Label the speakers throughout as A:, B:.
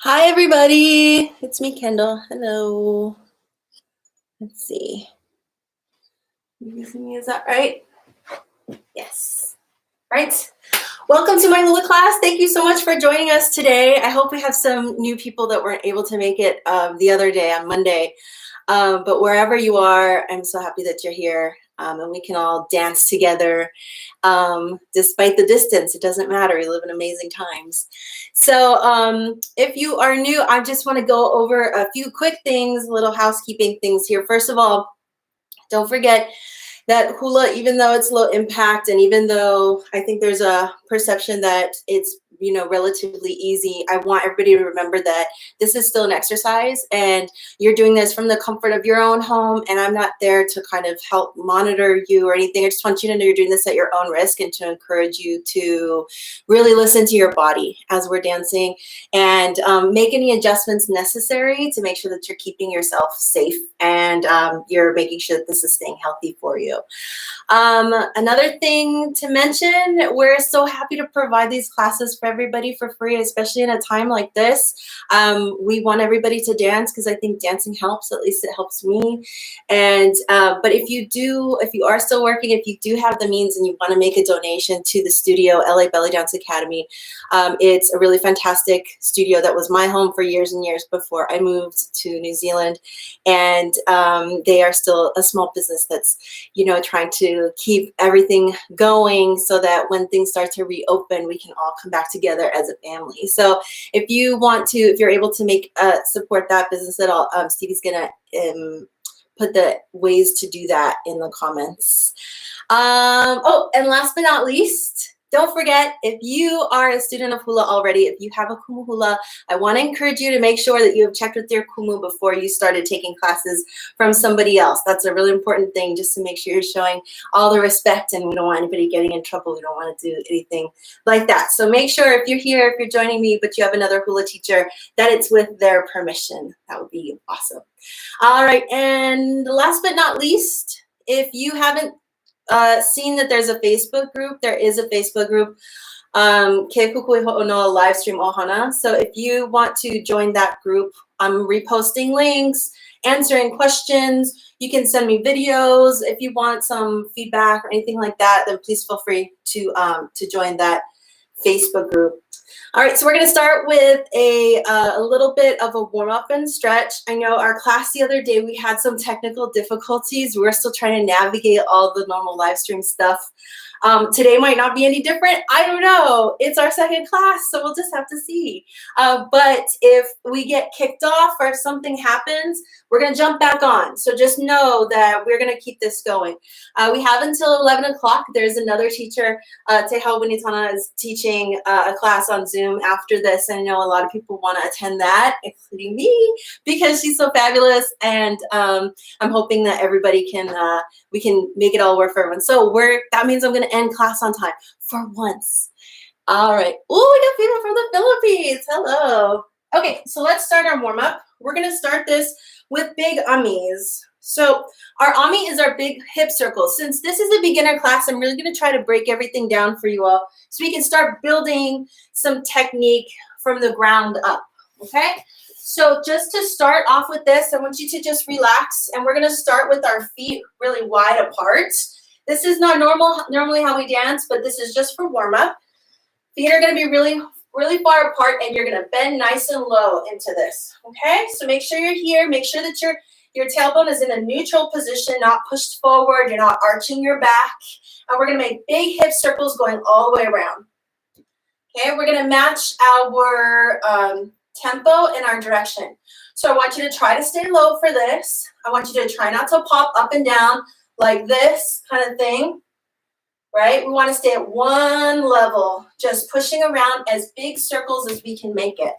A: Hi, everybody. It's me, Kendall. Hello. Let's see. Is that right? Yes. Right. Welcome to my Hula class. Thank you so much for joining us today. I hope we have some new people that weren't able to make it the other day on Monday. But wherever you are, I'm so happy that you're here. And we can all dance together despite the distance. It doesn't matter. We live in amazing times. So if you are new, I just want to go over a few quick things, little housekeeping things here. First of all, don't forget that hula, even though it's low impact, and even though I think there's a perception that it's relatively easy, I want everybody to remember that this is still an exercise and you're doing this from the comfort of your own home, and I'm not there to kind of help monitor you or anything. I just want you to know you're doing this at your own risk and to encourage you to really listen to your body as we're dancing and make any adjustments necessary to make sure that you're keeping yourself safe and you're making sure that this is staying healthy for you. Another thing to mention, we're so happy to provide these classes for everybody for free, especially in a time like this. We want everybody to dance because I think dancing helps. At least it helps me. And but if you are still working, if you do have the means and you want to make a donation to the studio, LA Belly Dance Academy, it's a really fantastic studio that was my home for years and years before I moved to New Zealand. And they are still a small business that's trying to keep everything going so that when things start to reopen, we can all come back together as a family. So if you're able to make support that business at all, Stevie's gonna put the ways to do that in the comments. Oh, and last but not least, don't forget, if you are a student of hula already, if you have a kumu hula, I want to encourage you to make sure that you have checked with your kumu before you started taking classes from somebody else. That's a really important thing, just to make sure you're showing all the respect, and we don't want anybody getting in trouble. We don't want to do anything like that. So make sure if you're here, if you're joining me, but you have another hula teacher, that it's with their permission. That would be awesome. All right, and last but not least, if you haven't seen that there's a Facebook group, there is a Facebook group, Ke Kukui Ho'onoa live stream ʻohana. So if you want to join that group, I'm reposting links, answering questions. You can send me videos. If you want some feedback or anything like that, then please feel free to join that Facebook group. All right, so we're going to start with a little bit of a warm-up and stretch. I know our class the other day, we had some technical difficulties. We're still trying to navigate all the normal live stream stuff. Today might not be any different. I don't know. It's our second class, so we'll just have to see. But if we get kicked off or if something happens, we're going to jump back on. So just know that we're going to keep this going. We have until 11 o'clock. There's another teacher, Teha Winitana, is teaching a class on Zoom after this. I know a lot of people want to attend that, including me, because she's so fabulous. And I'm hoping that everybody we can make it all work for everyone. So that means I'm going to end class on time for once. All right. Oh, we got people from the Philippines. Hello. Okay, so let's start our warm-up. We're going to start this with big amis. So our ami is our big hip circle. Since this is a beginner class, I'm really going to try to break everything down for you all so we can start building some technique from the ground up, okay? So just to start off with this, I want you to just relax, and we're going to start with our feet really wide apart. This is not normally how we dance, but this is just for warm-up. Feet are going to be really far apart, and you're going to bend nice and low into this, okay? So make sure you're here. Make sure that your tailbone is in a neutral position, not pushed forward. You're not arching your back. And we're going to make big hip circles going all the way around. Okay, we're going to match our tempo and our direction. So I want you to try to stay low for this. I want you to try not to pop up and down like this kind of thing, right? We want to stay at one level, just pushing around as big circles as we can make it.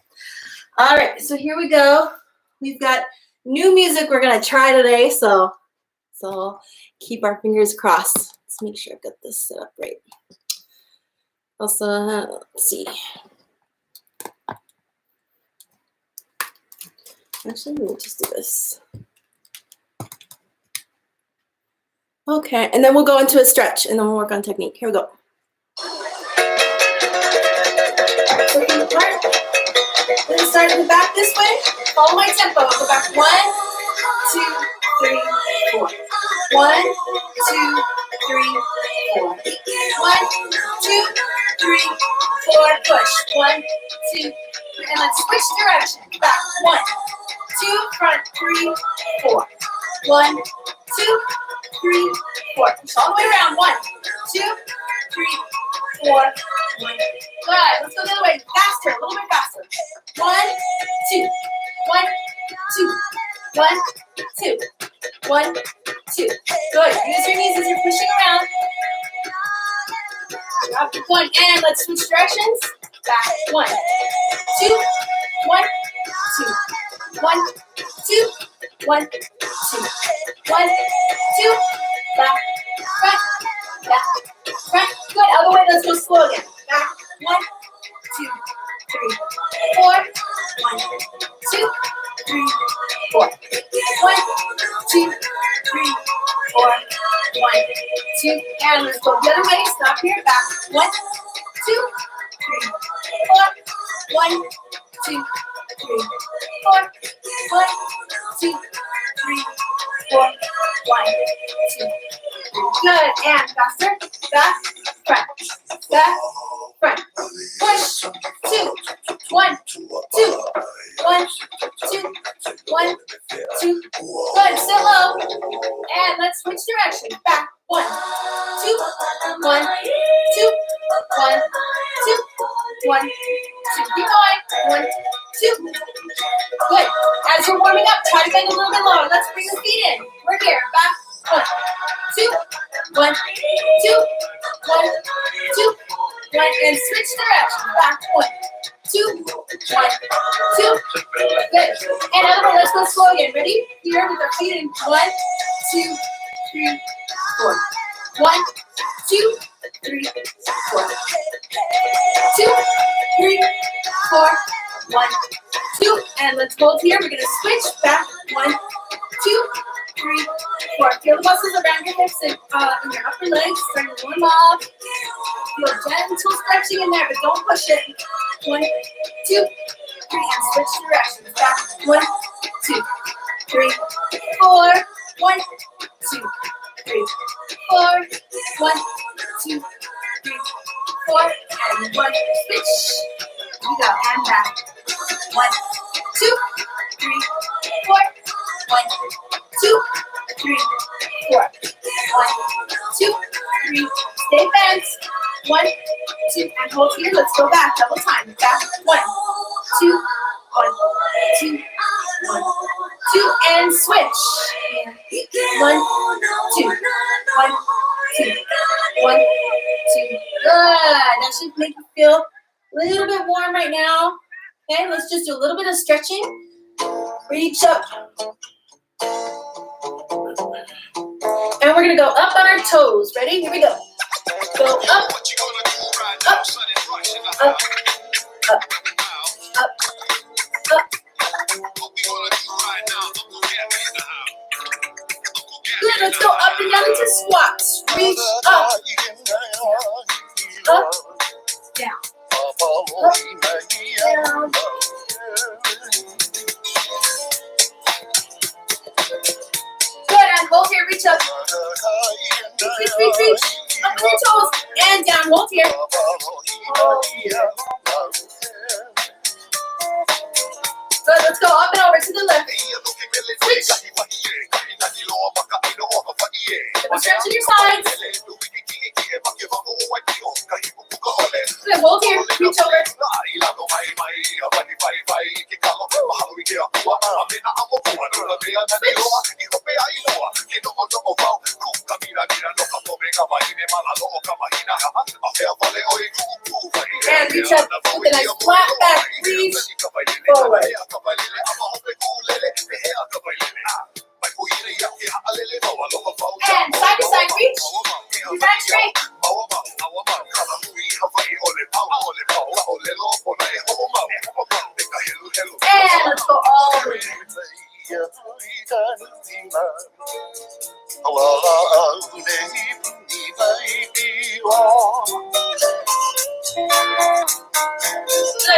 A: All right, so here we go. We've got new music we're going to try today, so keep our fingers crossed. Let's make sure I've got this set up right. Also, let's see. Actually, let me just do this. Okay, and then we'll go into a stretch, and then we'll work on technique. Here we go. So start in the back this way. Follow my tempo. I'll go back 1, 2, 3, 4. 1, 2, 3, 4. 1, 2, 3, 4. Push. 1, 2, 3. And let's switch direction. Back. 1, 2, front, 3, 4. 1, 2, 3, 4. Push all the way around. 1, 2, 3, 4. 1. Good. Let's go the other way. Faster. A little bit faster. 1, 2. 1, 2. 1, 2. 1, 2. Good. Use your knees as you're pushing around. Drop the one. And let's switch directions. Back. 1, 2. 1, 2. 1, 2. 1, 2. 1, 2. Back. Front. Back. Front. Good. Other way. Let's go slow again. Back. 1, 2, 3, 4. 1, 2, 3, 4. 1, 2, 3, 4. 1, 2. And let's go the other way. Stop here. Back. 1, 2, 3, 4. 1, 2, 3, 4. 1, 2, 3, 4. 1, 2, 3. Good. And faster. Back. Front. Back. Front. Push. 2. 1, 2. 1, 2. 1, 2. Good. Sit low. And let's switch direction. Back. 1, 2. 1, 2. 1, 2. 1, 2. Keep going. 1, 2. Good. As you're warming up, try to bend a little bit lower. Let's bring the feet in. We're here. Back. 1, 2. 1, 2. 1, 2. 1. And switch direction. Back. 1, 2. 1, 2. Good. And other one. Let's go slow again. Ready? Here with our feet in. 1, 2, 3, 4. 1, 2, 3, 4. 2, 3, 4. 1, 2. And let's hold here. We're gonna switch back. 1, 2, 3, 4. Feel the muscles around your hips and in your upper legs. Starting to warm up. Feel gentle stretching in there, but don't push it. 1, 2, 3, and switch directions. Back. 1, 2, 3, 4. 1, 2, 3, 4. 1, 2, 3, 4. And 1. Switch. Here we go. And back. 1, 2, 3, 4. 1, 2, 3, 4. 1, 2, 3. Stay bent. 1, 2, and hold here. Let's go back. Double time. Back. 1, 2, 1, 2, 1, 2, and switch. 1, 2, 1, 2, 1, 2. Good. That should make you feel a little bit warm right now. Okay, let's just do a little bit of stretching. Reach up. And we're gonna go up on our toes. Ready? Here we go. Go up, up, up, up, up, up. Good, let's go up and down into squats. Reach up, up, down, up, down. Good, and hold here, reach up. Reach, reach, reach. Up on your toes and down. Hold here. Hold here. Good, let's go up and over to the left. Switch. Stretch in your sides. Good, hold here. Reach over. And reach up with a nice flat back. Reach forward. And side to side reach. Your back straight. And let's go all the way. Good,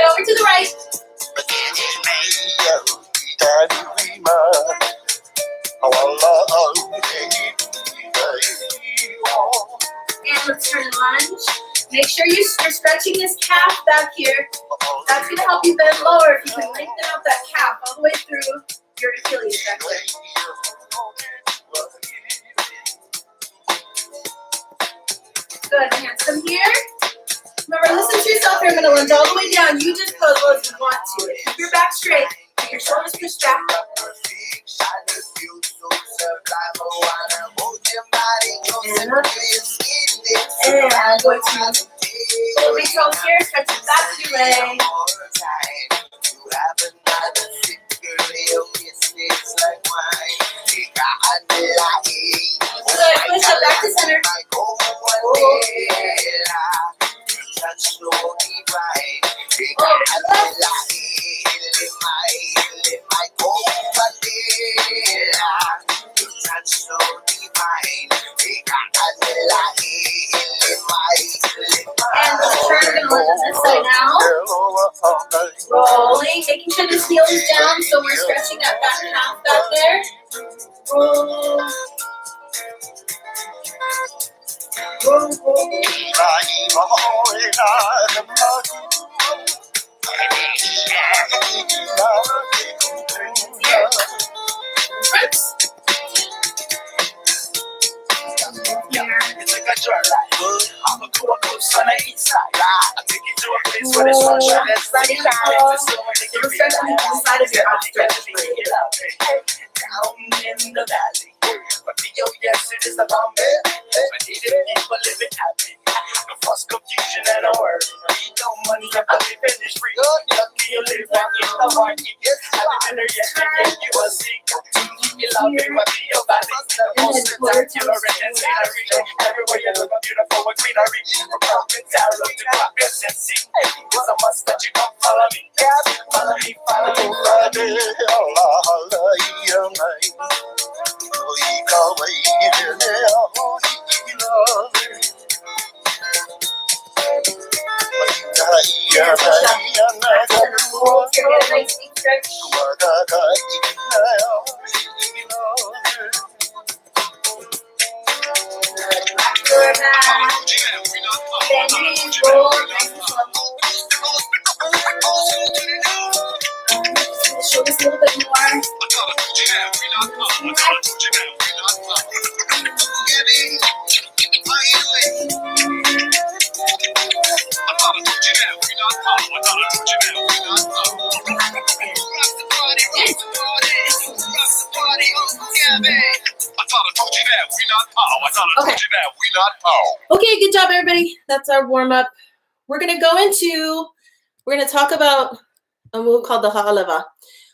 A: over to the right. Make sure you're stretching this calf back here. That's going to help you bend lower if you can lengthen out that calf all the way through your Achilles back there. Good, hands come here. Remember, listen to yourself here. I'm going to lunge all the way down. You just go as low as you want to. Keep your back straight. Keep your shoulders pushed back. And up. And I'm going to reach over here, stretch your back to your leg. Good, push up back to center. And turn on this side now. Rolling, making sure this heel is down, so we're stretching that back half back there. Roll. Roll, roll. Reps. Here. I'm a cool coast on the east side. I take you to a place where the sun shines. You're stretching the side of your outstretched leg. Down in the valley. But yes, it is the Bombay. I need it, people live it happy. No fuss, confusion, and a word. No money, I believe in this free. You live back in the market. I live in the yet, you will see. You love me, but be your body. Most of the time, you're a rich and scenery. Everywhere you look, beautiful with greenery. From province, arrow to progress and see. It's a must that you come follow me. Follow me, follow me, follow me. Show us a little bit more. Okay, good job, everybody. That's our warm up. We're gonna talk about a move called the ha'alava,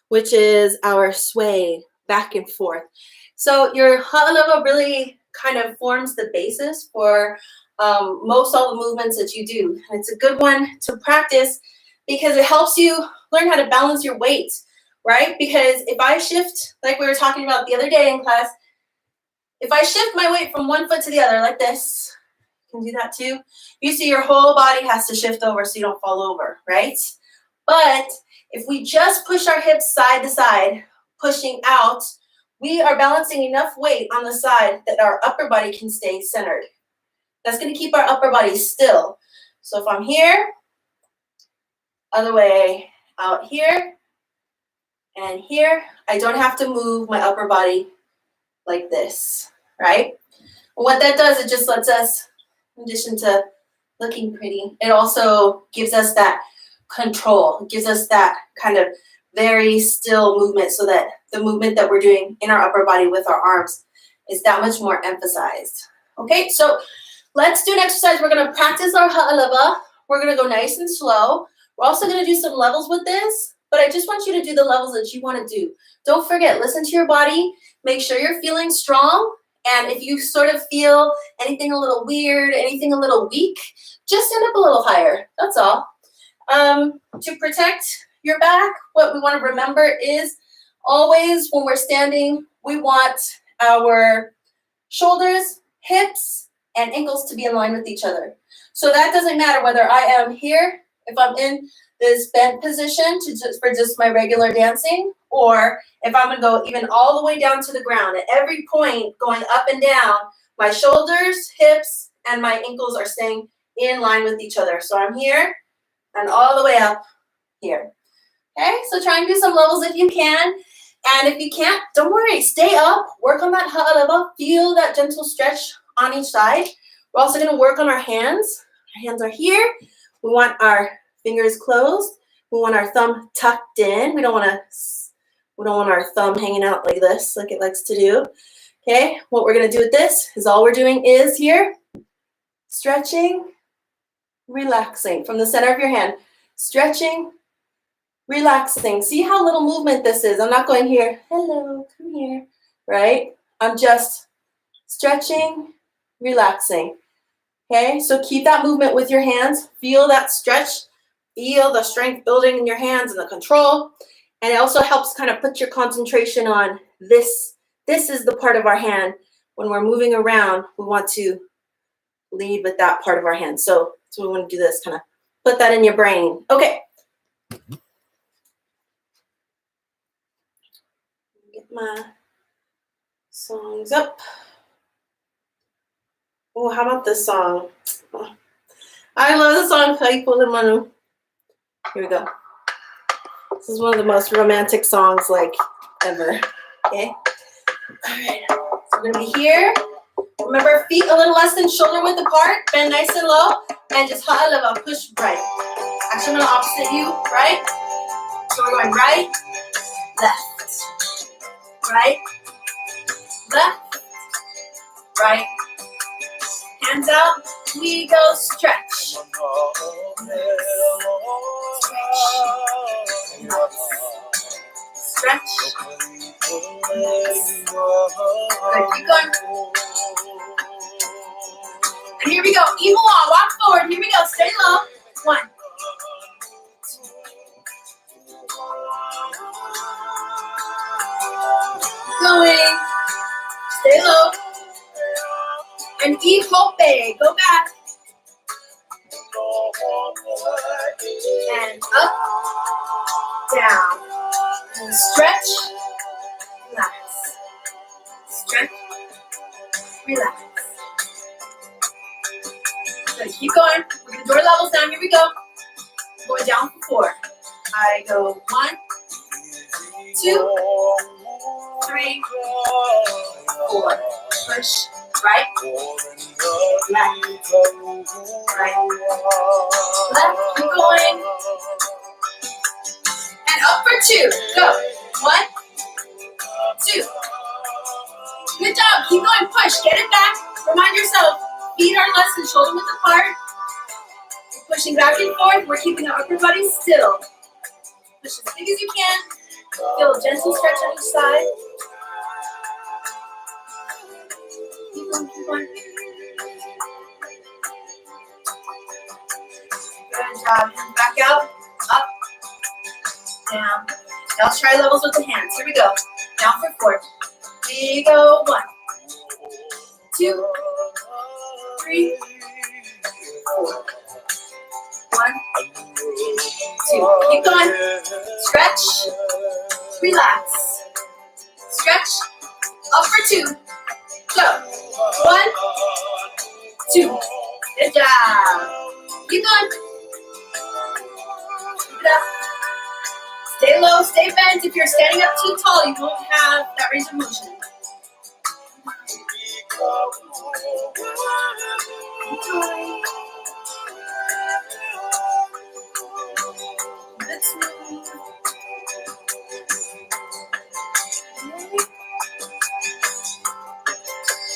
A: which is our sway back and forth. So your ha'alava really kind of forms the basis for most all the movements that you do. And it's a good one to practice because it helps you learn how to balance your weight, right? Because if I shift, like we were talking about the other day in class, if I shift my weight from one foot to the other like this, you can do that too. You see your whole body has to shift over so you don't fall over, right? But if we just push our hips side to side, pushing out, we are balancing enough weight on the side that our upper body can stay centered. That's going to keep our upper body still. So if I'm here, other way out here, and here, I don't have to move my upper body like this, right? And what that does, it just lets us, in addition to looking pretty, it also gives us that control. It gives us that kind of very still movement so that the movement that we're doing in our upper body with our arms is that much more emphasized. Okay, so let's do an exercise. We're going to practice our ha'alava. We're going to go nice and slow. We're also going to do some levels with this, but I just want you to do the levels that you want to do. Don't forget, listen to your body. Make sure you're feeling strong. And if you sort of feel anything a little weird, anything a little weak, just stand up a little higher. That's all. To protect your back, what we want to remember is always when we're standing, we want our shoulders, hips, and ankles to be in line with each other. So that doesn't matter whether I am here, if I'm in this bent position for just my regular dancing, or if I'm going to go even all the way down to the ground. At every point going up and down, my shoulders, hips, and my ankles are staying in line with each other. So I'm here and all the way up here. Okay, so try and do some levels if you can. And if you can't, don't worry, stay up, work on that ha'alava, feel that gentle stretch on each side. We're also gonna work on our hands. Our hands are here. We want our fingers closed. We want our thumb tucked in. We don't want our thumb hanging out like this, like it likes to do. Okay, what we're gonna do with this is all we're doing is here, stretching, relaxing from the center of your hand. Stretching, relaxing. See how little movement this is. I'm not going here, hello, come here, right? I'm just stretching, relaxing. Okay, so keep that movement with your hands. Feel that stretch. Feel the strength building in your hands and the control. And it also helps kind of put your concentration on this. This is the part of our hand. When we're moving around, we want to lead with that part of our hand. So we want to do this, kind of put that in your brain. Okay. Get my songs up. Oh, how about this song? Oh, I love the song Kahiko Manu. Here we go. This is one of the most romantic songs like ever. Okay. All right. So we're gonna be here. Remember, feet a little less than shoulder width apart. Bend nice and low, and just ha'alava, push right. Actually, I'm gonna opposite you, right? So we're going right, left, right, left, right. Hands out. We go stretch. Stretch. Good. Keep going. And here we go. Imu'a. Walk forward. Here we go. Stay low. 1. Going. Stay low. And ihope. Go back. And up. Down. And stretch. Relax. Stretch. Relax. Good. Keep going. We're going to do our levels down. Here we go. Going down for 4. I go 1, 2, 3, 4. Push. Right. Left. Right. Left. Keep going. And up for 2. Go. 1, 2. Good job. Keep going. Push. Get it back. Remind yourself, feet are less than shoulder width apart. We're pushing back and forth. We're keeping our upper body still. Push as big as you can. Feel a gentle stretch on each side. Keep going, keep going. Good job. Hands back out. Up. Down. Now let's try levels with the hands. Here we go. Down for 4. We go 1, 2, 3, 4. 1, 2. Keep going. Stretch. Relax. Stretch. Up for 2. Go. 1, 2. Good job. Keep going. Keep it up. Stay low, stay bent. If you're standing up too tall, you won't have that range of motion.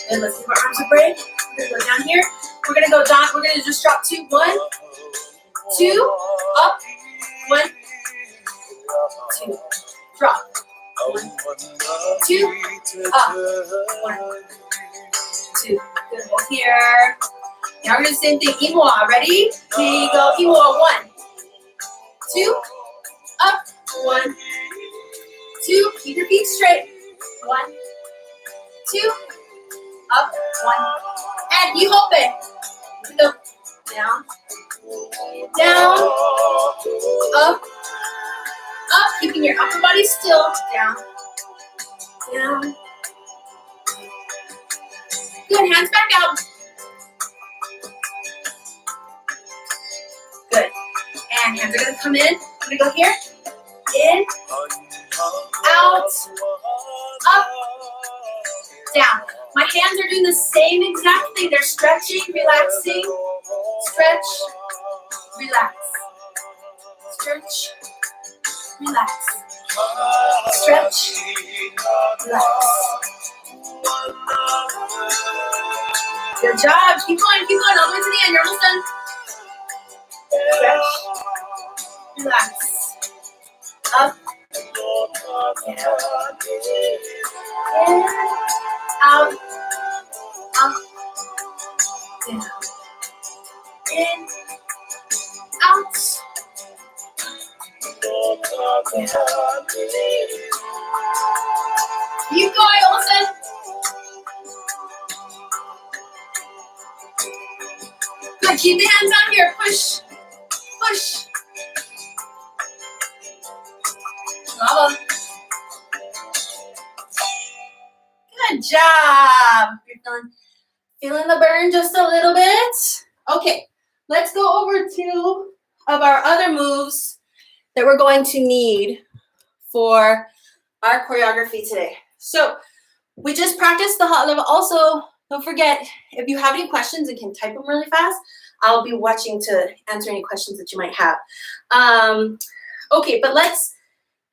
A: And let's see if our arms are brave. We're gonna go down here. We're gonna go down. We're gonna just drop 2. 1, 2, up. 1, 2, drop. 1, 2, up. 1, 2. Good. Hold here. Now we're gonna do the same thing. Imu'a. Ready? We go. Imu'a. 1, 2, up. 1, 2. Keep your feet straight. 1, 2, up. 1. And ihope. Go. Down. Down. Up. Up. Keeping your upper body still. Down. Down. Good. Hands back out. And hands are gonna come in. I'm gonna go here. In, out, up, down. My hands are doing the same exact thing. They're stretching, relaxing. Stretch, relax. Stretch, relax. Stretch, relax. Good job. Keep going all the way to the end. You're almost done. Stretch, relax. Up, down. In, out, up, down. In, out, down. Keep going, almost done. Good, keep the hands on here. Push, push. Bravo. Good job. You're feeling the burn just a little bit. Okay, let's go over two of our other moves that we're going to need for our choreography today. So we just practiced the hot level. Also, don't forget, if you have any questions and can type them really fast, I'll be watching to answer any questions that you might have. Okay, but let's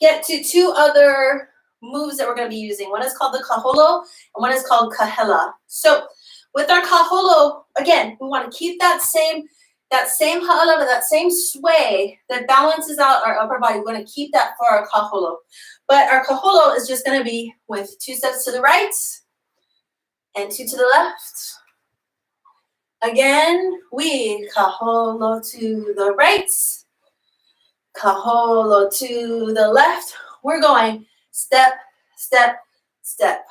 A: get to two other moves that we're going to be using. One is called the kaholo and one is called kahela. So with our kaholo, again, we want to keep that same ha'ala, that same sway that balances out our upper body. We're going to keep that for our kaholo. But our kaholo is just going to be with 2 steps to the right and 2 to the left. Again, we kaholo to the right, kaholo to the left. We're going step, step, step,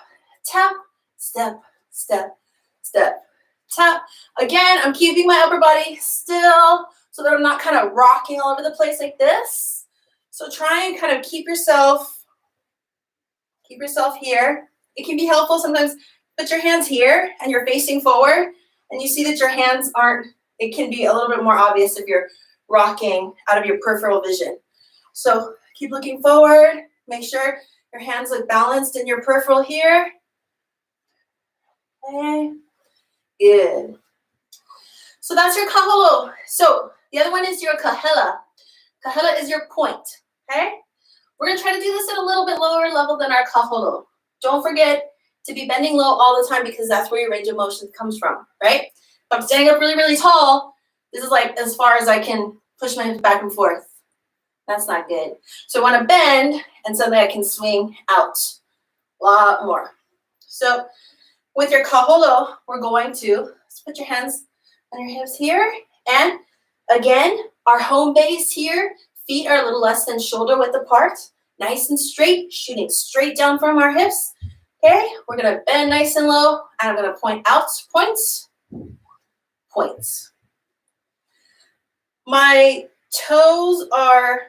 A: tap, step, step, step, tap. Again, I'm keeping my upper body still so that I'm not kind of rocking all over the place like this. So try and kind of keep yourself here. It can be helpful sometimes. Put your hands here and you're facing forward and you see that your hands aren't, it can be a little bit more obvious if you're rocking out of your peripheral vision. So keep looking forward. Make sure your hands look balanced in your peripheral here. Okay, good. So that's your kaholo. So the other one is your kahela. Kahela is your point, okay? We're gonna try to do this at a little bit lower level than our kaholo. Don't forget to be bending low all the time because that's where your range of motion comes from, right? If I'm standing up really, really tall, this is like as far as I can push my hips back and forth. That's not good. So I want to bend and suddenly I can swing out a lot more. So with your kaholo, we're going to put your hands on your hips here. And again, our home base here, feet are a little less than shoulder width apart. Nice and straight, shooting straight down from our hips. Okay, we're going to bend nice and low. And I'm going to point out, points, points. My toes are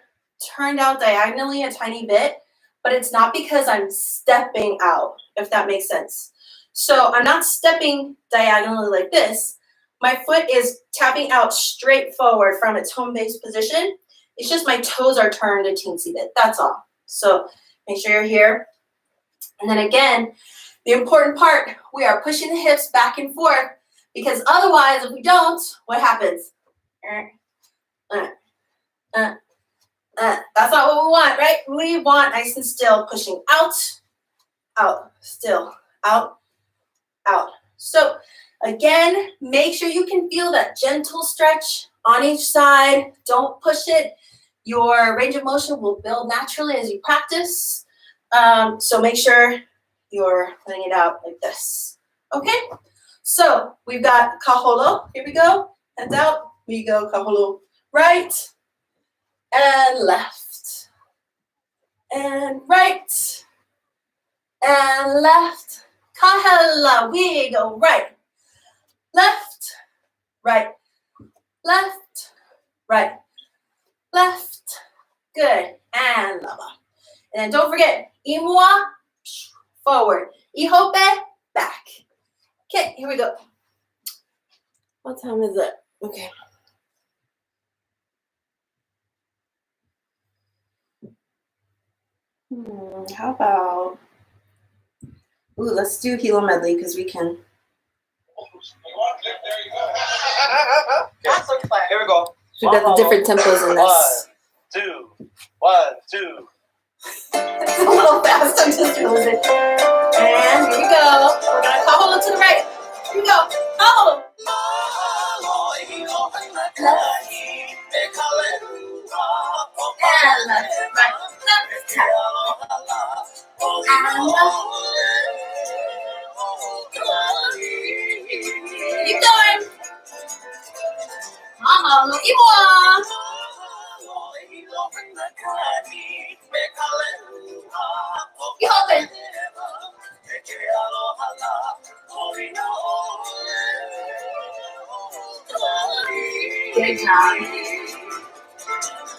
A: turned out diagonally a tiny bit, but it's not because I'm stepping out, if that makes sense. So I'm not stepping diagonally like this. My foot is tapping out straight forward from its home base position. It's just my toes are turned a teensy bit, that's all. So make sure you're here. And then again, the important part, we are pushing the hips back and forth because otherwise, if we don't, what happens? That's not what we want, right? We want nice and still, pushing out, out, still, out, out. So again, make sure you can feel that gentle stretch on each side. Don't push it. Your range of motion will build naturally as you practice. So make sure you're letting it out like this. Okay? So we've got kaholo. Here we go. Hands out. We go kaholo. Right and left. And right and left. Kahela. We go right. Left. Right. Left. Right. Left. Good. And lava. And then don't forget, imua, forward. Ihope, back. Okay, here we go. What time is it? Okay. How about, let's do Hula medley because we can.
B: Okay, here we go.
A: We've got the different tempos in this.
B: 1, 2, 1, 2.
A: It's a little fast, I'm just losing. And here we go. We're gonna kaholo to the right. Here we go. Kaholo. And left, right, left, tap. And left. Keep going. Mahalo iwa. You open. Good job.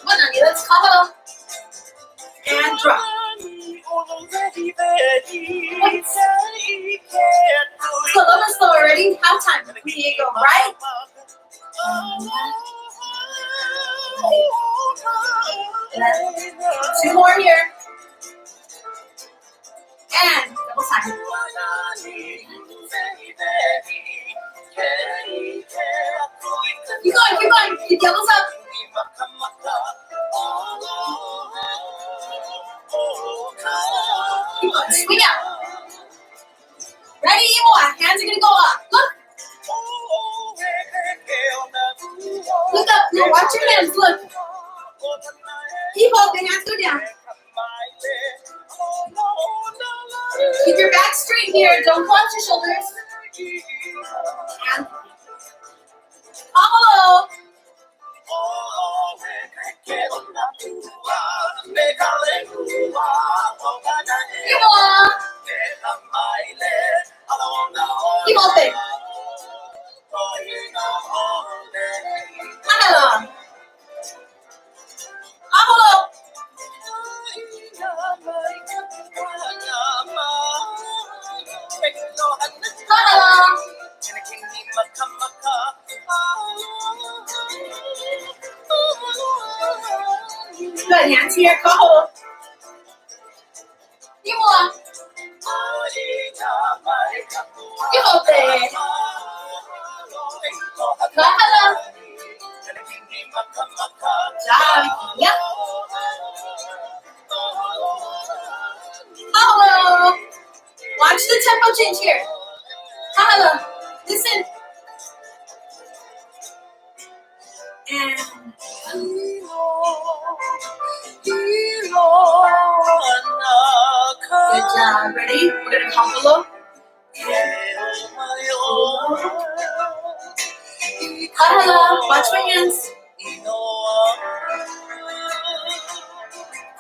A: Well done, let's kahalo. And drop. Wait. So a little slower, ready? Half time. We go right. Left. 2 more here. And double time. Keep going, keep going. Keep the elbows up. Keep going, swing out. Ready, more. Hands are gonna go up. Look. Look up. No, watch your hands. Look. Keep holding. Hands go down. Keep your back straight here. Don't collapse your shoulders. And kahalo. Keep open. Kahalo. Kahalo. Kahalo. Good, hands here, kahalo. Iwa. You open. Kahalo. Job. Yep. Kahalo. Watch the tempo change here. Kahalo. Listen. And good job. Ready? We're gonna kahalo. Kahalo. Watch my hands.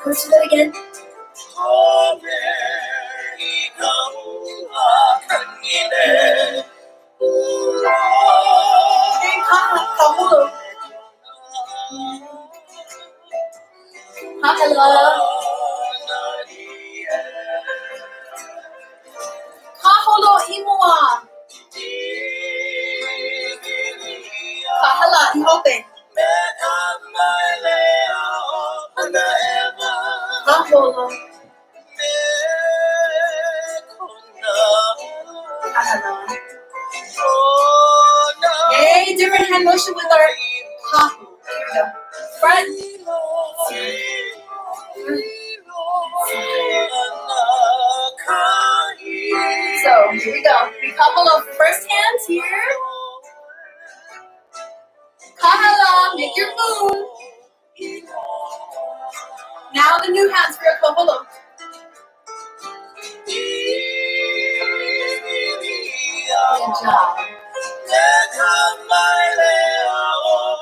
A: Let's do that again. And kahalo. Kahalo. Kahalo imua. Kahalo, you open. Kahalo. Kahalo. Yay, different hand motion with our kahalo. Here we go. Front. So here we go. We couple of first hands here. Kahalo, make your move. Now the new hands for a kahalo. Good job.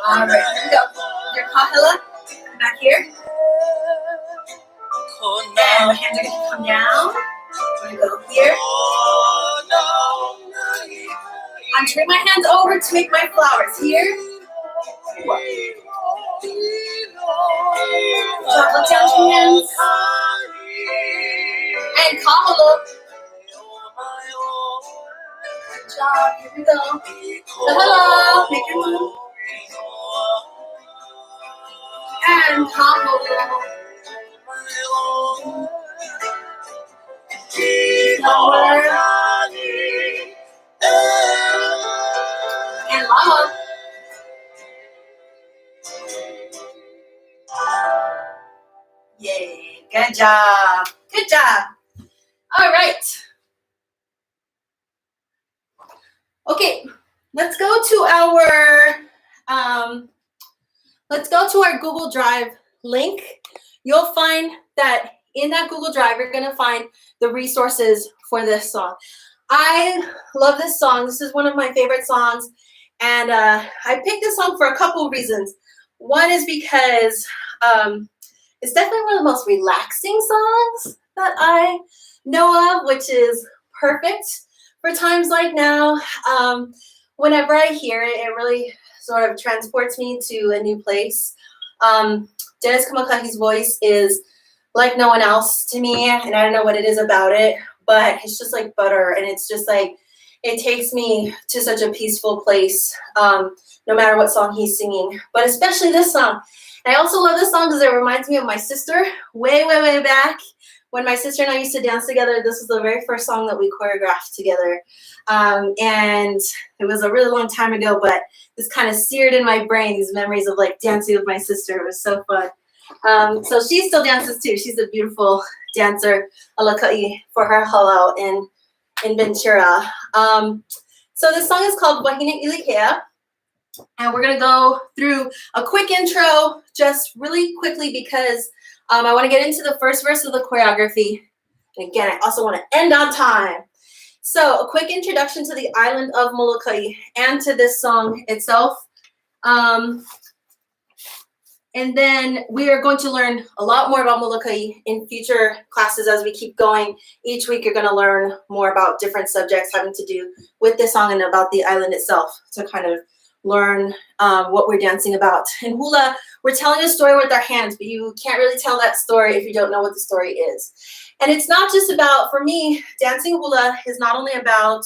A: All right, here we go. Your kahalo, come back here. And the hands are going to come down. We're going to go here. I'm turning my hands over to make my flowers. Here. Drop down your hands. And kahalo. Good job. Here we go. Kahalo. Make your move. And kahalo. Yay, good job. Good job. All right. Okay, let's go to our Google Drive link. You'll find that in that Google Drive, you're gonna find the resources for this song. I love this song. This is one of my favorite songs. And I picked this song for a couple reasons. One is because it's definitely one of the most relaxing songs that I know of, which is perfect for times like now. Whenever I hear it, it really sort of transports me to a new place. Dennis Kamakahi's voice is like no one else to me, and I don't know what it is about it, but it's just like butter, and it's just like, it takes me to such a peaceful place, no matter what song he's singing, but especially this song. And I also love this song because it reminds me of my sister way, way, way back. When my sister and I used to dance together, this was the very first song that we choreographed together. And it was a really long time ago, but this kind of seared in my brain, these memories of like dancing with my sister. It was so fun. So she still dances too. She's a beautiful dancer, alakai, for her holo in Ventura. So this song is called Wahine Ilikea. And we're gonna go through a quick intro just really quickly because I wanna get into the first verse of the choreography. And again, I also wanna end on time. So a quick introduction to the island of Molokai and to this song itself. And then we are going to learn a lot more about Molokai in future classes as we keep going. Each week you're gonna learn more about different subjects having to do with this song and about the island itself to kind of learn what we're dancing about. In hula, we're telling a story with our hands, but you can't really tell that story if you don't know what the story is. And it's not just about, for me, dancing hula is not only about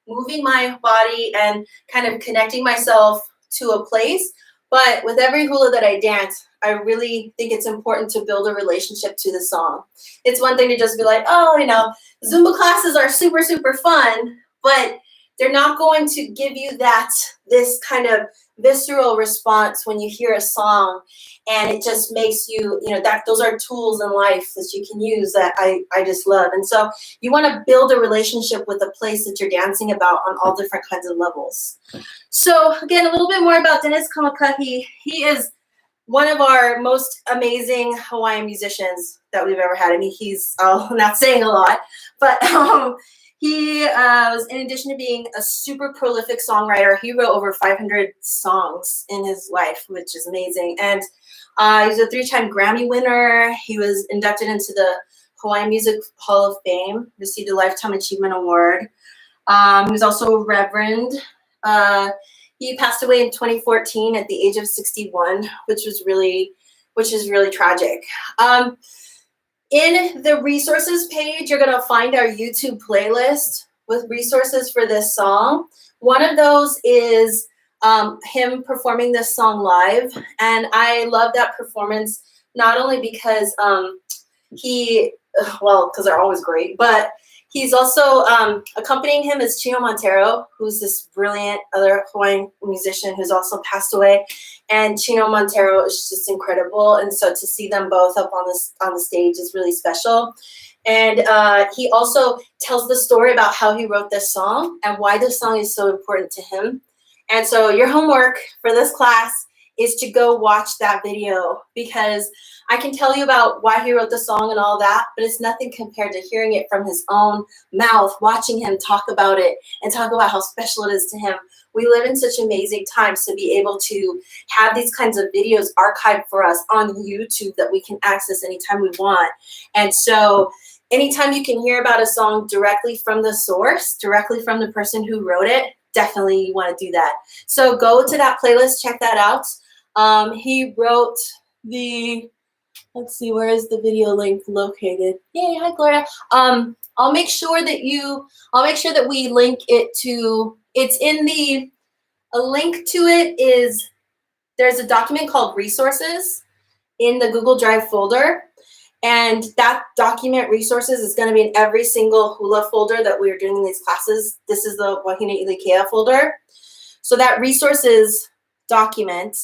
A: moving my body and kind of connecting myself to a place, but with every hula that I dance, I really think it's important to build a relationship to the song. It's one thing to just be like, oh, you know, Zumba classes are super, super fun, but they're not going to give you this kind of visceral response when you hear a song, and it just makes you, those are tools in life that you can use that I just love. And so you want to build a relationship with the place that you're dancing about on all different kinds of levels. So again, a little bit more about Dennis Kamakahi. He is one of our most amazing Hawaiian musicians that we've ever had. I mean, he's not saying a lot, but he was, in addition to being a super prolific songwriter, he wrote over 500 songs in his life, which is amazing. And he was a 3-time Grammy winner. He was inducted into the Hawaiian Music Hall of Fame, received a Lifetime Achievement Award. He was also a reverend. He passed away in 2014 at the age of 61, which is really tragic. In the resources page, you're gonna find our YouTube playlist with resources for this song. One of those is him performing this song live. And I love that performance, not only because because they're always great, but he's also accompanying him is Chino Montero, who's this brilliant other Hawaiian musician who's also passed away. And Chino Montero is just incredible. And so to see them both up on the stage is really special. And he also tells the story about how he wrote this song and why this song is so important to him. And so your homework for this class is to go watch that video, because I can tell you about why he wrote the song and all that, but it's nothing compared to hearing it from his own mouth, watching him talk about it and talk about how special it is to him. We live in such amazing times to be able to have these kinds of videos archived for us on YouTube that we can access anytime we want. And so anytime you can hear about a song directly from the source, directly from the person who wrote it, definitely you want to do that. So go to that playlist, check that out. He wrote let's see, where is the video link located? Yay, hi Gloria. I'll make sure that we link it to, a link to it is, there's a document called resources in the Google Drive folder. And that document resources is going to be in every single hula folder that we're doing in these classes. This is the Wahine Ilikea folder. So that resources document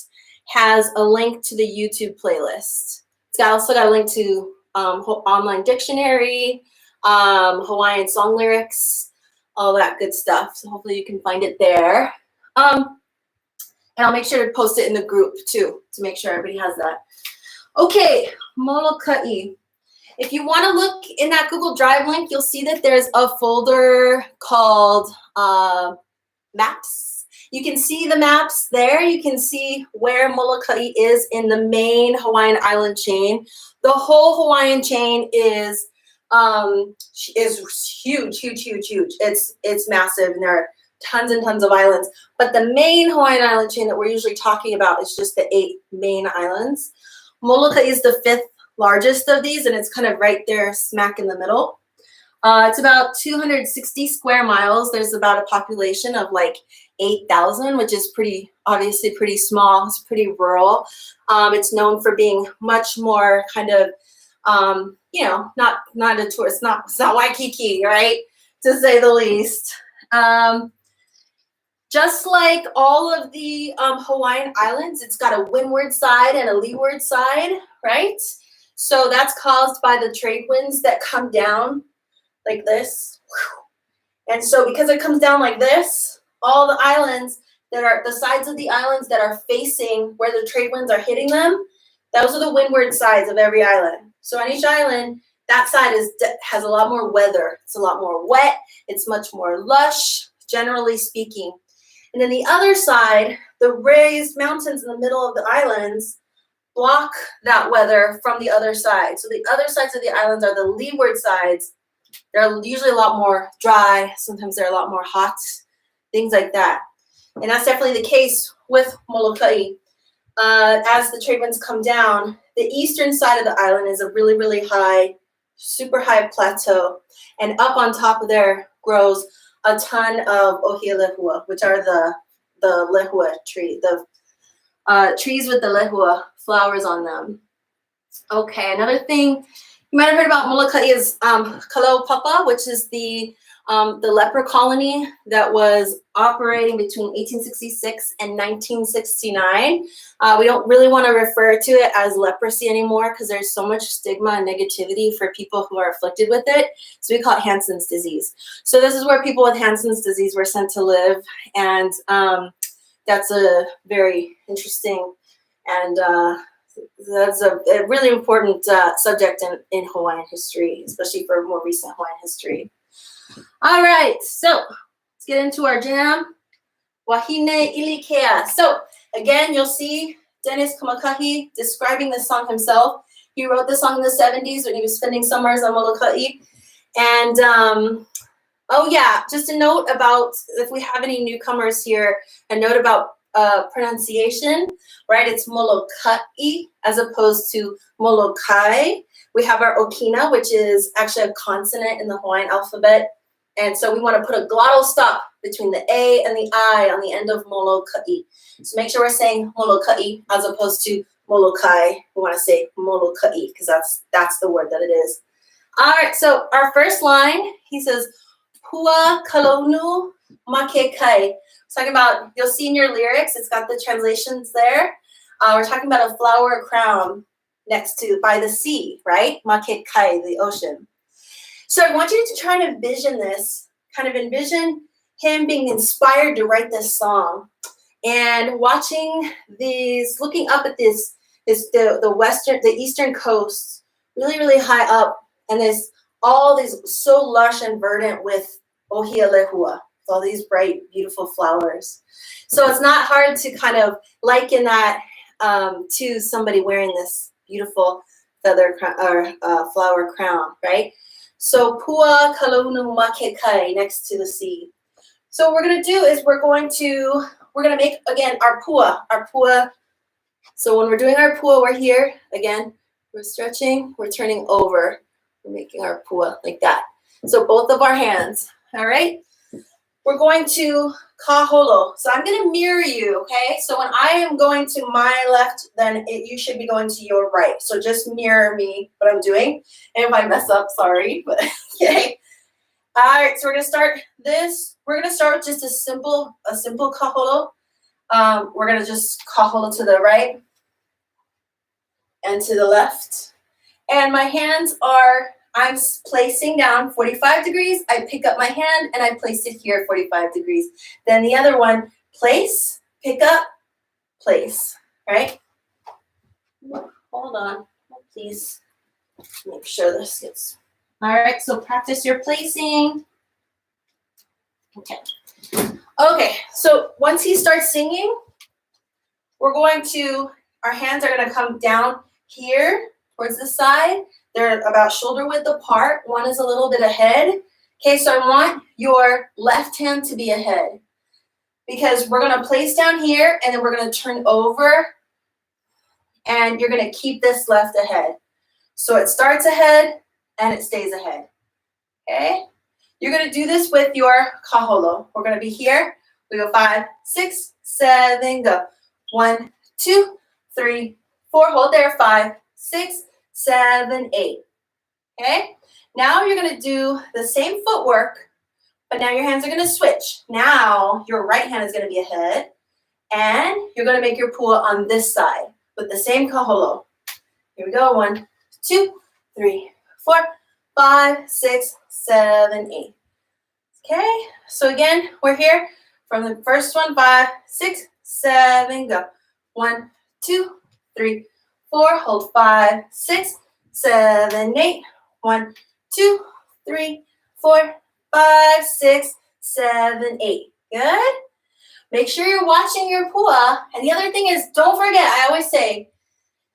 A: has a link to the YouTube playlist. It's also got a link to online dictionary, Hawaiian song lyrics, all that good stuff. So hopefully you can find it there. And I'll make sure to post it in the group too, to make sure everybody has that. Okay, Molokaʻi. If you want to look in that Google Drive link, you'll see that there's a folder called Maps. You can see the maps there. You can see where Molokaʻi is in the main Hawaiian island chain. The whole Hawaiian chain is huge, huge, huge, huge. It's massive, and there are tons and tons of islands. But the main Hawaiian island chain that we're usually talking about is just the 8 main islands. Molokaʻi is the 5th largest of these, and it's kind of right there smack in the middle. It's about 260 square miles. There's about a population of like 8,000, which is obviously pretty small. It's pretty rural. It's known for being much more kind of, not a tourist, it's not Waikiki, right? To say the least. Just like all of the Hawaiian islands, it's got a windward side and a leeward side, right? So that's caused by the trade winds that come down like this. And so because it comes down like this, all the islands the sides of the islands that are facing where the trade winds are hitting them, those are the windward sides of every island. So on each island, that side has a lot more weather. It's a lot more wet. It's much more lush, generally speaking. And then the other side, the raised mountains in the middle of the islands block that weather from the other side. So the other sides of the islands are the leeward sides. They're usually a lot more dry. Sometimes they're a lot more hot, things like that. And that's definitely the case with Molokaʻi. As the trade winds come down, the eastern side of the island is a really, really high, super high plateau. And up on top of there grows a ton of ohia lehua, which are the lehua tree, the trees with the lehua flowers on them. Okay, another thing you might have heard about Molokaʻi is Kalaupapa, which is the leper colony that was operating between 1866 and 1969. We don't really want to refer to it as leprosy anymore because there's so much stigma and negativity for people who are afflicted with it. So we call it Hansen's disease. So this is where people with Hansen's disease were sent to live. And that's a very interesting and that's a really important subject in Hawaiian history, especially for more recent Hawaiian history. All right, so let's get into our jam. Wahine Ilikea. So again, you'll see Dennis Kamakahi describing this song himself. He wrote this song in the 70s when he was spending summers on Molokaʻi. And oh yeah, just a note about if we have any newcomers here, a note about pronunciation, right? It's Molokaʻi as opposed to Molokai. We have our okina, which is actually a consonant in the Hawaiian alphabet. And so we want to put a glottal stop between the A and the I on the end of Molokaʻi. So make sure we're saying Molokaʻi as opposed to Molokai. We want to say Molokaʻi because that's the word that it is. All right, so our first line, he says, Hua kalonu make kai. Talking about, you'll see in your lyrics, it's got the translations there. We're talking about a flower crown by the sea, right? Make kai, the ocean. So I want you to try and envision this, kind of envision him being inspired to write this song and watching these, looking up at the eastern coast, really, really high up, and all these so lush and verdant with ohia lehua, all these bright, beautiful flowers. So it's not hard to kind of liken that to somebody wearing this beautiful feather flower crown, right? So pua kalunu make kai, next to the sea. So what we're gonna do is we're gonna make again our pua. So when we're doing our pua, we're here again. We're stretching. We're turning over. We're making our pua like that. So both of our hands. All right. We're going to kaholo. So I'm going to mirror you, okay? So when I am going to my left, then you should be going to your right. So just mirror me what I'm doing. And if I mess up, sorry, but okay. All right, so we're going to start this. We're going to start with just a simple kaholo. we're gonna just kaholo to the right and to the left. And my hands are, I'm placing down 45 degrees. I pick up my hand and I place it here 45 degrees. Then the other one, place, pick up, place, right? Hold on, please. Make sure this gets, all right, so practice your placing. Okay. Okay, so once he starts singing, we're going to, our hands are gonna come down here towards the side. They're about shoulder width apart. One is a little bit ahead. Okay, so I want your left hand to be ahead because we're gonna place down here and then we're gonna turn over and you're gonna keep this left ahead. So it starts ahead and it stays ahead, okay? You're gonna do this with your kaholo. We're gonna be here. We go 5, 6, 7, go. 1, 2, 3, 4, hold there, 5, 6, 7, 8, okay? Now you're gonna do the same footwork, but now your hands are gonna switch. Now your right hand is gonna be ahead, and you're gonna make your pua on this side with the same kaholo. Here we go, 1, 2, 3, 4, 5, 6, 7, 8. Okay, so again, we're here from the first one, 5, 6, 7, go. 1, 2, 3, 4, hold 5, 6, 7, 8. 1, 2, 3, 4, 5, 6, 7, 8. Good. Make sure you're watching your pua. And the other thing is, don't forget, I always say,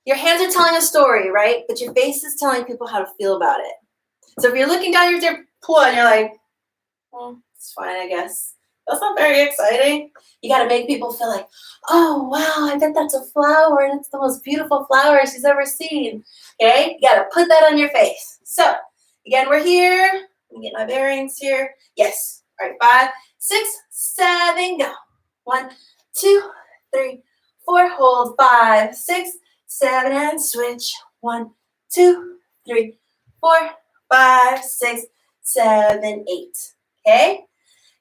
A: your hands are telling a story, right? But your face is telling people how to feel about it. So if you're looking down your pua and you're like, well, it's fine, I guess. That's not very exciting. You got to make people feel like, oh, wow, I bet that's a flower and it's the most beautiful flower she's ever seen. Okay, you got to put that on your face. So, again, we're here. Let me get my bearings here. Yes. All right, 5, 6, 7, go. 1, 2, 3, 4, hold 5, 6, 7, and switch. 1, 2, 3, 4, 5, 6, 7, 8. Okay?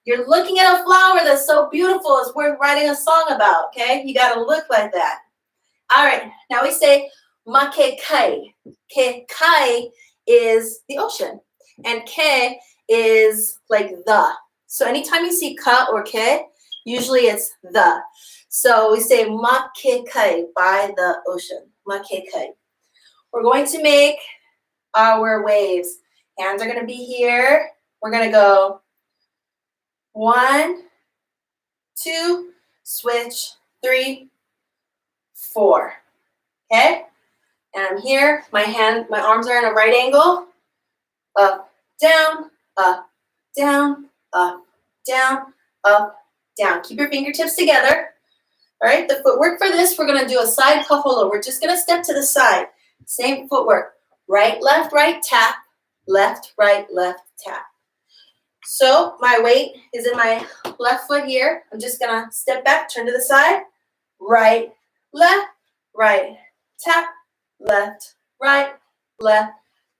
A: You're looking at a flower that's so beautiful, it's worth writing a song about, okay? You gotta look like that. All right, now we say makekai. Kai is the ocean, and ke is like the. So anytime you see ka or ke, usually it's the. So we say makekai, by the ocean, makekai. We're going to make our waves. Hands are gonna be here. We're gonna go 1, 2, switch, 3, 4. Okay? And I'm here. My arms are in a right angle. Up, down, up, down, up, down, up, down. Keep your fingertips together. All right, the footwork for this, we're gonna do a side kaholo. We're just gonna step to the side. Same footwork. Right, right, tap. Left, right, tap. So my weight is in my left foot here. I'm just gonna step back, turn to the side, right, tap, left, right,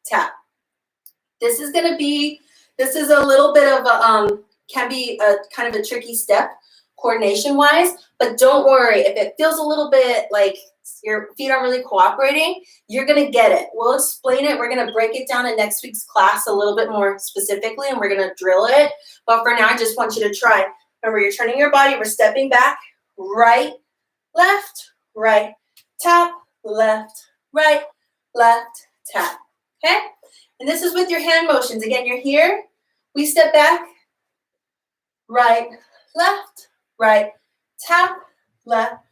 A: tap. This is a little bit of a, can be a kind of a tricky step coordination-wise, but don't worry. If it feels a little bit like your feet aren't really cooperating, you're gonna get it. We'll explain it. We're gonna break it down in next week's class a little bit more specifically, and we're gonna drill it. But for now, I just want you to try. Remember, you're turning your body. We're stepping back. Right, tap, left, tap. Okay? And this is with your hand motions. Again, you're here. We step back. Right, tap, left,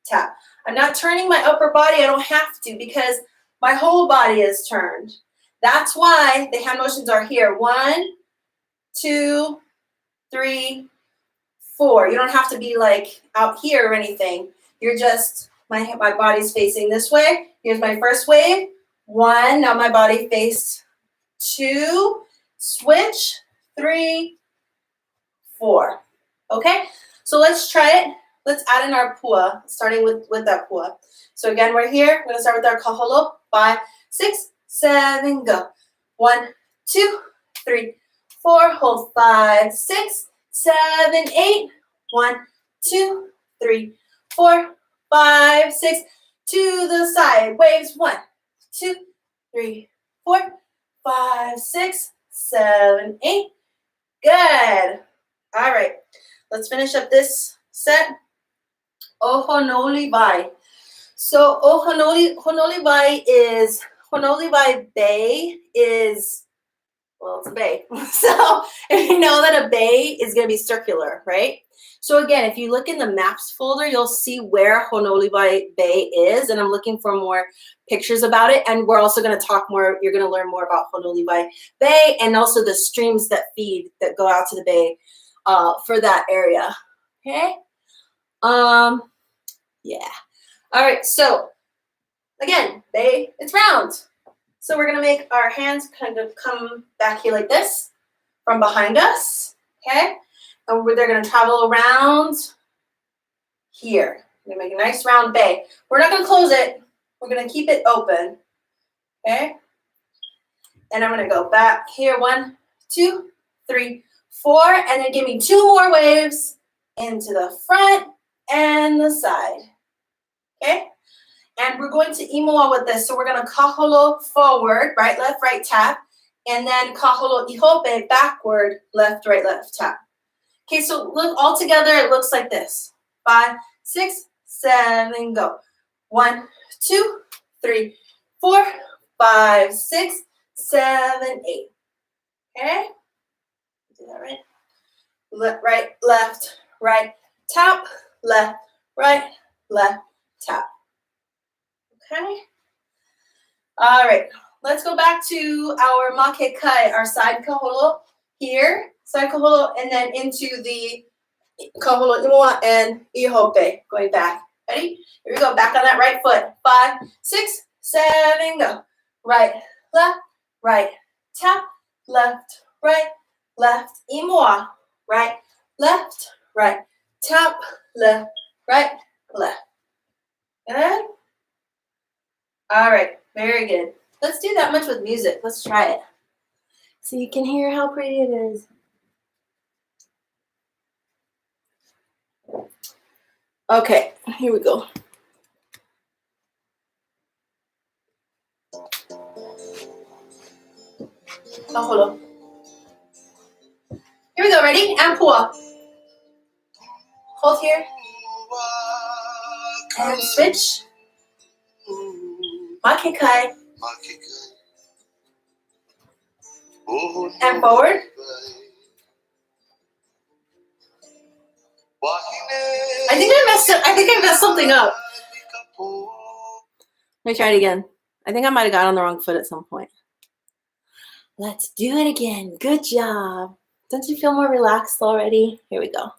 A: tap. I'm not turning my upper body. I don't have to because my whole body is turned. That's why the hand motions are here. 1, 2, 3, 4. You don't have to be like out here or anything. You're just, my body's facing this way. Here's my first wave. 1, now my body faced 2, switch, 3, 4. Okay, so let's try it. Let's add in our pua, starting with that pua. So again, we're here. We're gonna start with our kaholo. 5, 6, 7, go. 1, 2, 3, 4, hold 5, 6, 7, 8. 1, 2, 3, 4, 5, 6. To the side. Waves. 1, 2, 3, 4, 5, 6, 7, 8. Good. All right. Let's finish up this set. Ohonoli vai. So Honoli vai Bay is, well, it's a bay. So if you know that a bay is going to be circular, right? So again, if you look in the maps folder, you'll see where Honoli Bay is, and I'm looking for more pictures about it. And we're also going to talk more. You're going to learn more about Honoli Bay and also the streams that go out to the bay for that area. Okay. Yeah. All right. So again, bay, it's round. So we're going to make our hands kind of come back here like this from behind us, okay? And they're going to travel around here. We're going to make a nice round bay. We're not going to close it. We're going to keep it open, okay? And I'm going to go back here. 1, 2, 3, 4. And then give me 2 more waves into the front and the side, okay? And we're going to imoa with this. So we're going to kaholo forward, right, left, right, tap. And then kaholo ihope, backward, left, right, left, tap. Okay, so look, all together, it looks like this. 5, 6, 7, go. 1, 2, 3, 4, 5, 6, 7, 8. Okay? Do that right. Right, tap, left, right, tap. Okay. All right. Let's go back to our makekai, our side kaholo here. Side kaholo, and then into the kaholo imoa and ihope. Going back. Ready? Here we go. Back on that right foot. 5, 6, 7, go. Right, tap, left, imoa. Right, tap, left, left. Good? All right, very good. Let's do that much with music. Let's try it. So you can hear how pretty it is. Okay, here we go. Kaholo. Here we go, ready? And pua. Hold here. And switch. Makekai. And forward. I think I messed something up. Let me try it again. I think I might have got on the wrong foot at some point. Let's do it again. Good job. Don't you feel more relaxed already? Here we go.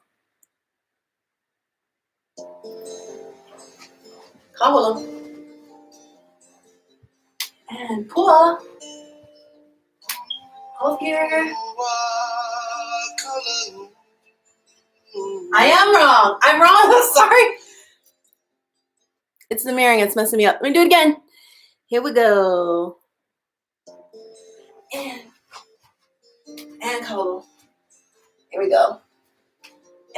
A: Kaholo. And pua. Hold here. I am wrong. I'm wrong. I'm sorry. It's the mirroring. It's messing me up. Let me do it again. Here we go. And kaholo. Here we go.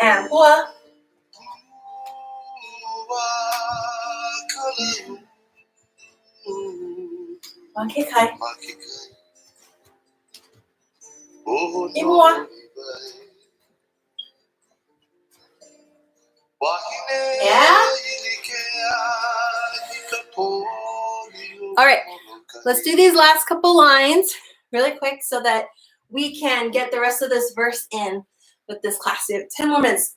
A: And pua. Makekai. Imoa. Yeah? All right, let's do these last couple lines really quick so that we can get the rest of this verse in with this class. We have 10 more minutes.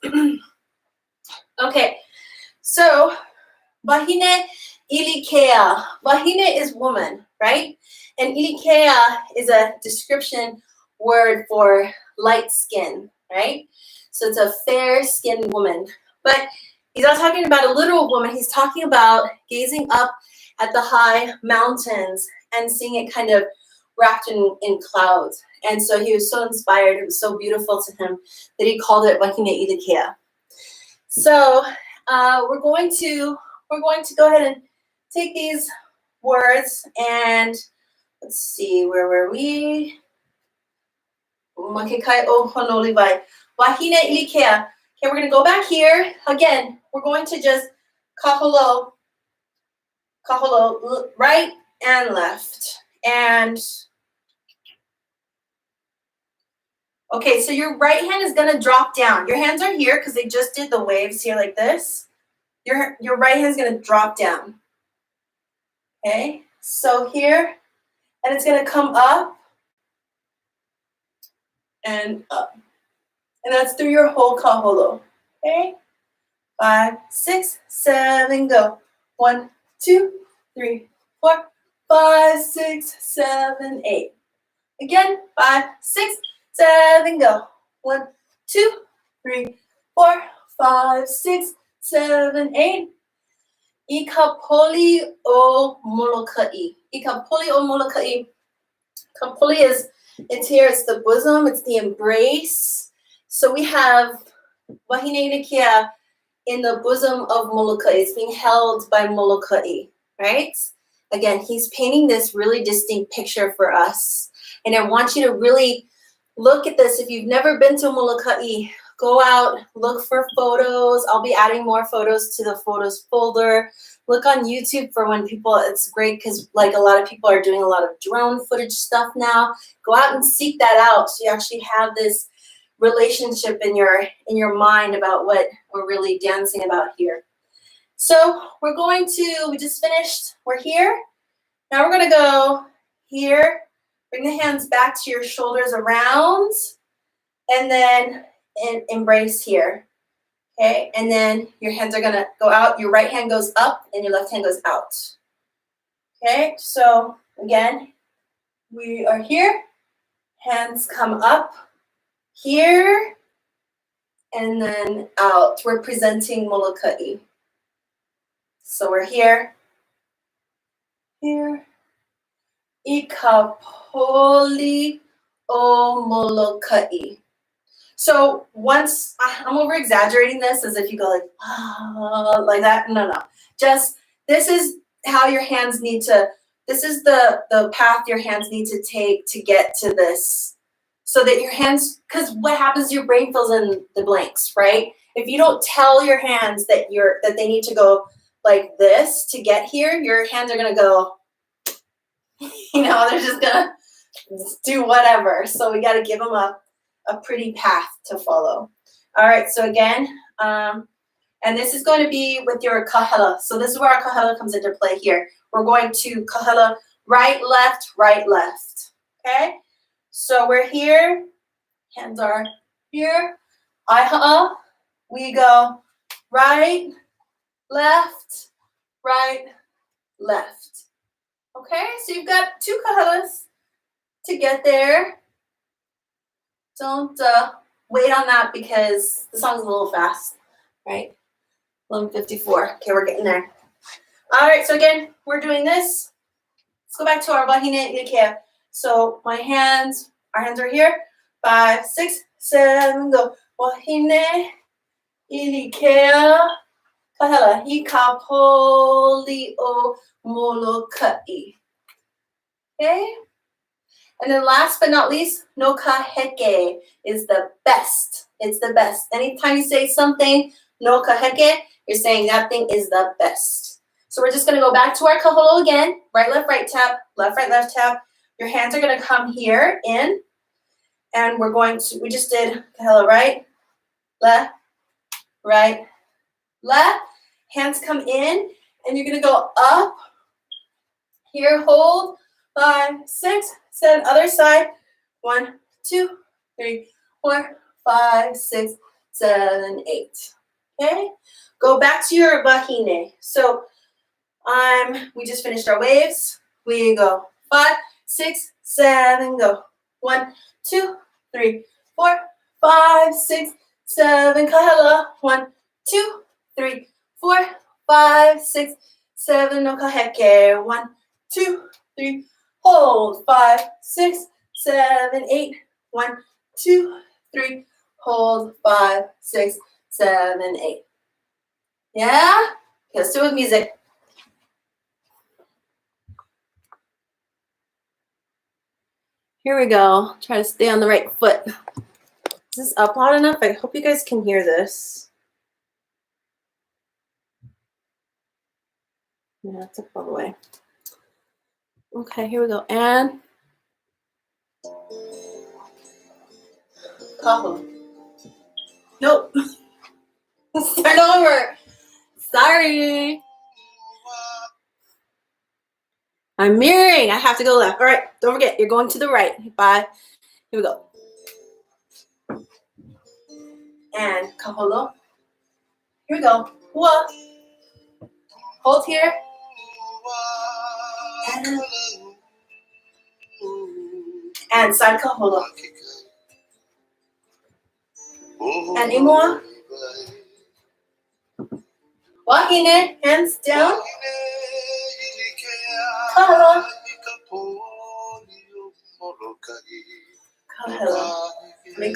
A: Okay, so wahine ilikea. Wahine is woman, right? And ilikea is a description word for light skin, right? So it's a fair-skinned woman. But he's not talking about a literal woman. He's talking about gazing up at the high mountains and seeing it kind of wrapped in clouds. And so he was so inspired. It was so beautiful to him that he called it wahine ilikea. So we're going to go ahead and take these words and let's see, where were we? Makekai o honoli vai. Wahine ilikea. Okay, we're gonna go back here. Again, we're going to just kaholo, right and left. And okay, so your right hand is gonna drop down. Your hands are here because they just did the waves here like this. Your right hand is gonna drop down. Okay, so here, and it's gonna come up and up. And that's through your whole kaholo. Okay, 5, 6, 7, go. 1, 2, 3, 4, 5, 6, 7, 8. Again, 5, 6, 7, go. 1, 2, 3, 4, 5, 6, 7, 8. Ikapoli o moloka'i. Ikapoli o moloka'i. Kapoli is, it's here, it's the bosom, it's the embrace. So we have wahine nikia in the bosom of Moloka'i. It's being held by Moloka'i, right? Again, he's painting this really distinct picture for us. And I want you to really look at this. If you've never been to Moloka'i, go out, look for photos. I'll be adding more photos to the photos folder. Look on YouTube for when people, it's great because like a lot of people are doing a lot of drone footage stuff now. Go out and seek that out so you actually have this relationship in your mind about what we're really dancing about here. So we're going to, we just finished, we're here. Now we're gonna go here, bring the hands back to your shoulders around, and then embrace here. Okay, and then your hands are gonna go out, your right hand goes up and your left hand goes out. Okay, so again, we are here, hands come up, here, and then out. We're presenting Moloka'i. So we're here, here. Ikapoli o Moloka'i. So once, I'm over exaggerating this as if you go like that. No. Just, this is how your hands need to, this is the path your hands need to take to get to this. So that your hands, because what happens is your brain fills in the blanks, right? If you don't tell your hands that they need to go like this to get here, your hands are gonna go, they're just gonna do whatever. So we gotta give them a pretty path to follow. All right, so again, and this is going to be with your kahela. So this is where our kahela comes into play here. We're going to kahela right, left, okay? So we're here, hands are here. Aiha'a, we go right, left. Okay, so you've got 2 kahelas to get there. Don't wait on that because the song's a little fast, right? 11:54. Okay, we're getting there. All right, so again, we're doing this. Let's go back to our wahine ilikea. So our hands are here. 5, 6, 7, go. Wahine ilikea. Kahela. Ikapoli o Moloka'i. Okay? And then last but not least, no kaheke is the best. It's the best. Anytime you say something, no kaheke, you're saying that thing is the best. So we're just going to go back to our kaholo again. Right, left tap. Left, left tap. Your hands are going to come here in. And we're going to, we just did kahela right, left. Hands come in. And you're going to go up. Here, hold. 5, 6, 7. Other side. 1, 2, 3, 4, 5, 6, 7, 8. Okay? Go back to your wahine. So we just finished our waves. We go 5, 6, 7, go. 1, 2, 3, 4, 5, 6, 7. Kahela. 1, 2, 3, 4, 5, 6, 7. No kaheke. 1, 2, 3. Hold. 5, 6, 7, 8. 1, 2, 3. Hold. 5, 6, 7, 8. Yeah? Okay, let's do it with music. Here we go. Try to stay on the right foot. Is this up loud enough? I hope you guys can hear this. Yeah, it's up all the way. Okay, here we go. And kaho. Nope. Start over. Sorry. I'm mirroring. I have to go left. All right, don't forget, you're going to the right. Bye. Here we go. And kaholo. Here we go. Hua. Hold here. And side kaholo. And imua. Wahine, hands down. Kaholo.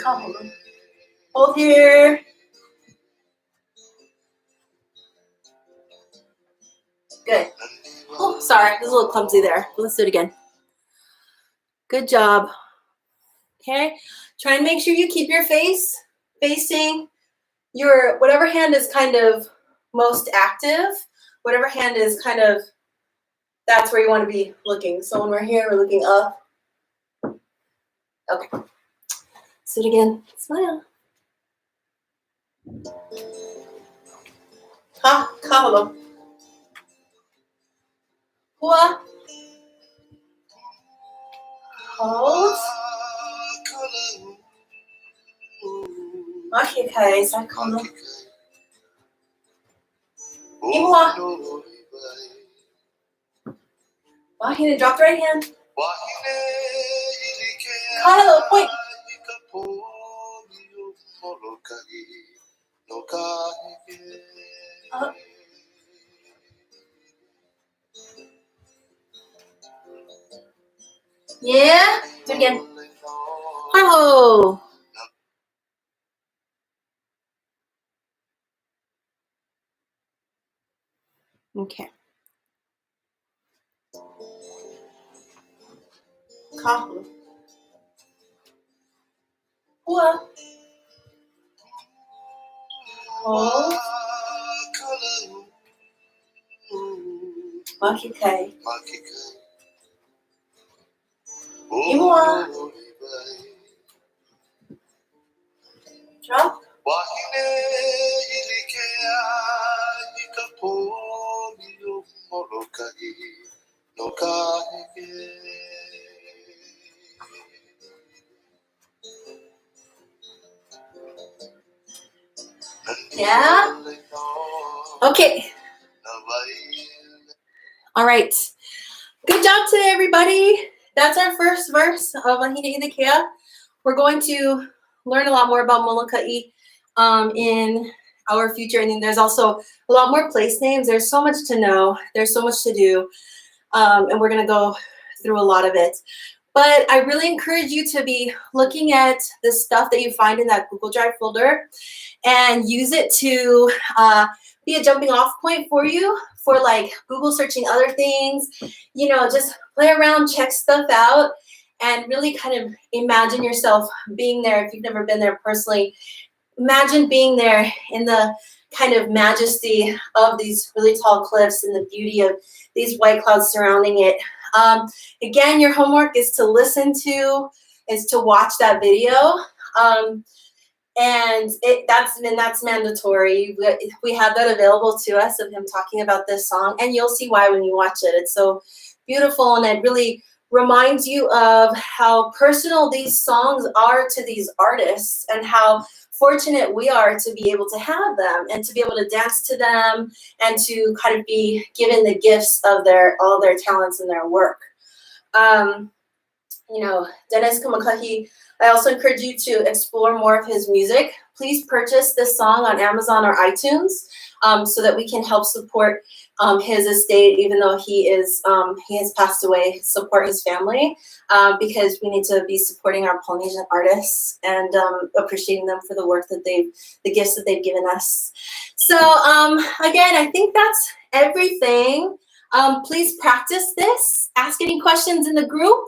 A: Kaholo. Hold here. Good. Oh, sorry, it was a little clumsy there. Let's do it again. Good job. Okay, try and make sure you keep your face facing your, whatever hand is kind of most active, whatever hand is kind of, that's where you want to be looking. So when we're here, we're looking up. Okay. Let's do it again. Smile. Ha, kaholo. Hua. Hold. Makikai, side kaholo. Imua. Wahine, drop the right hand. Kaholo, point. Up. Yeah, do it again. Hi-ho. Okay. Kahu. Hua. Hold. Makikai. Imua. Drop. Yeah. Okay. All right. Good job today, everybody. That's our first verse of Ahine Idikea. We're going to learn a lot more about Moloka'i in our future. And then there's also a lot more place names. There's so much to know. There's so much to do. And we're going to go through a lot of it. But I really encourage you to be looking at the stuff that you find in that Google Drive folder and use it to be a jumping off point for you for like Google searching other things. You know, just play around, check stuff out, and really kind of imagine yourself being there. If you've never been there personally, imagine being there in the kind of majesty of these really tall cliffs and the beauty of these white clouds surrounding it. Again, your homework is to watch that video. And that's mandatory. We have that available to us of him talking about this song, and you'll see why when you watch it. It's so beautiful, and it really reminds you of how personal these songs are to these artists and how fortunate we are to be able to have them and to be able to dance to them and to kind of be given the gifts of all their talents and their work. You know, Dennis Kamakahi, I also encourage you to explore more of his music. Please purchase this song on Amazon or iTunes so that we can help support his estate, even though he has passed away, support his family, because we need to be supporting our Polynesian artists and appreciating them for the work that the gifts that they've given us. So again, I think that's everything. Please practice this. Ask any questions in the group.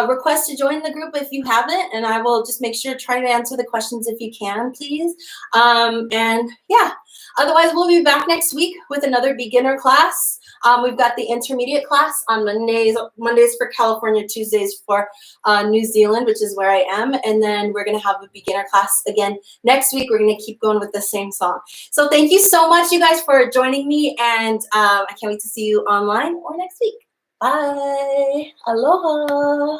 A: Request to join the group if you haven't, and I will just make sure to try to answer the questions if you can, please. And yeah, otherwise we'll be back next week with another beginner class. We've got the intermediate class on Mondays for California, Tuesdays for New Zealand, which is where I am, and then we're gonna have a beginner class again next week. We're gonna keep going with the same song. So thank you so much, you guys, for joining me, and I can't wait to see you online or next week. Bye. Aloha.